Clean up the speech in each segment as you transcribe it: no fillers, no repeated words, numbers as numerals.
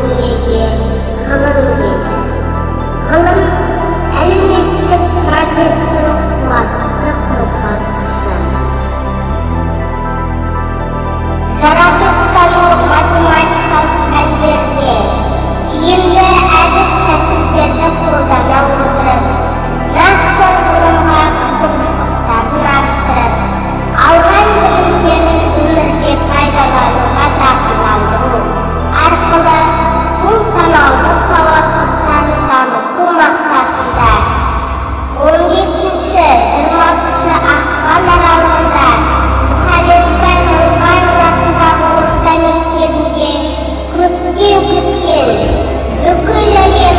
дүниеге ғылым келді. Ғылым әлеуметтік прогрестің қуатты қозғалтқышы. Жаратылыстану математикалық пәндерде тиімді әдіс-тәсілдерді қолдана отырып, нақты ғылымға қызығушылықтарын арттырып, алған білімдерін өмірде пайдалануға дағдыландыру арқылы функционалдық сауаттылықтарын дамыту мақсатында 15-20 ақпан аралығында Мұхаммедбай Нұрбаев атындағы орта мектебінде көптен күткен бүкіл әлем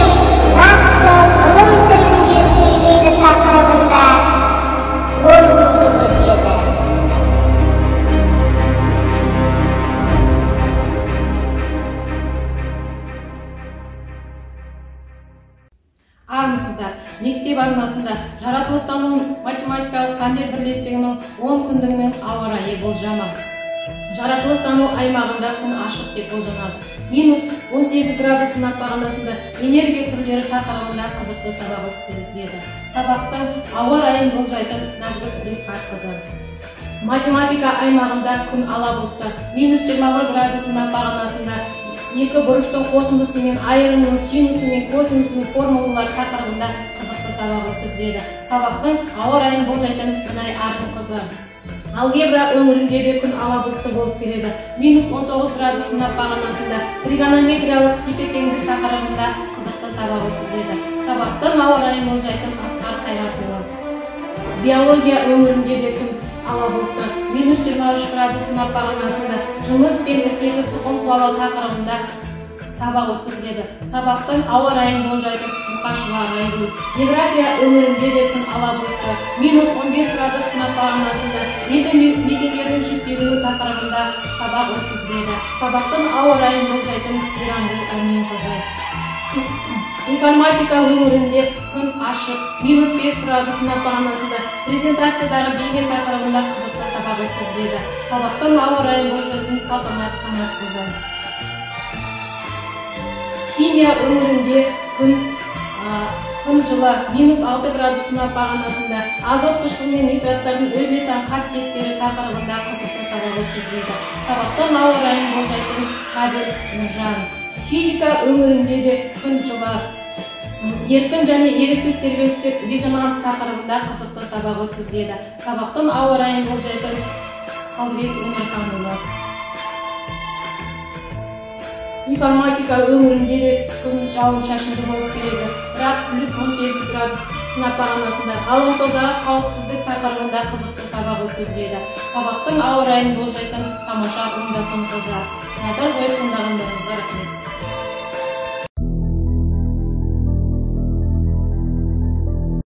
нақты ғылым тілінде сөйлейді тақырыбында онлайн өтеді. Армысыздар, мектеп арнасында жаратылыстану математикалық пәндер бірлестігінің 10 күндігінің ауа райы болжамы. Жаратылыстану аймағында күн ашық деп болжанады. -18 градус сынап бағанасында энергия түрлері тақырыбында қызықты сабақ өткізіледі. Сабақтың ауа райын болжайтын Назгүл Рифатқызы. Математика аймағында күн ала бұлтты. -21 градус сынап бағанасында екі бұрыштың қосындысы мен айырымның синусы мен косинусының формулалары тақырыбында қызықты сабақ өткізіледі. Сабақтың ауа райын болжайтын Мінай Арқынқызы. Алгебра өңірінде де күн ала бұлтты болып келеді. -19 градус сынап бағанасында тригонометриялық тепе-теңдік тақырыбында қызықты сабақ өткізіледі. Сабақтың ауа райын болжайтын Асқар Қайратұлы. Биология өңірінде де күн ала бұлтты. -23 градус сынап бағанасында жыныс пен іркесі тұқым қуалау тақырыбында сабақ өткізіледі. Сабақтың ауа райын болжайтын Мұқашева Айгүл. География өңірінде де күн ала бұлтты. -15 градус сынап бағанасында елді мекендердің жіктелуі тақырыбында сабақ өткізіледі. Сабақтың ауа райын болжайтын Иранбол Әменқызы. Информатика өңірінде күн ашық. -5 градус сынап бағанасында презентациядағы бейне тақырыбында қызықты сабақ өткізіледі. Сабақтың ауа райын болжайтын Салтанат Қанатқызы. Химия өңірінде күн жылы. -6 градус сынап бағанасында азот қышқылы мен нитраттардың өзіне тән қасиеттері тақырыбында қызықты сабақ өткізіледі. Сабақтың ауа райын болжайтын Қадыр Нұржан. Физика өңірінде де күн жылы. Еркін және еріксіз тербелістер резонанс тақырыбында қызықты сабақ өткізіледі. Сабақтың ауа райын болжайтын Қалбек Өмірханұлы. Информатика өңірінде де күн жауын-шашынды болып келеді. Бірақ +18 градус сынап бағанасында ғаламтордағы қауіпсіздік тақырыбында қызықты сабақ өткізіледі. Сабақтың ауа райын болжайтын Тамаша Оңдасын қызы. Назар қойып тыңдағандарыңызға рахмет.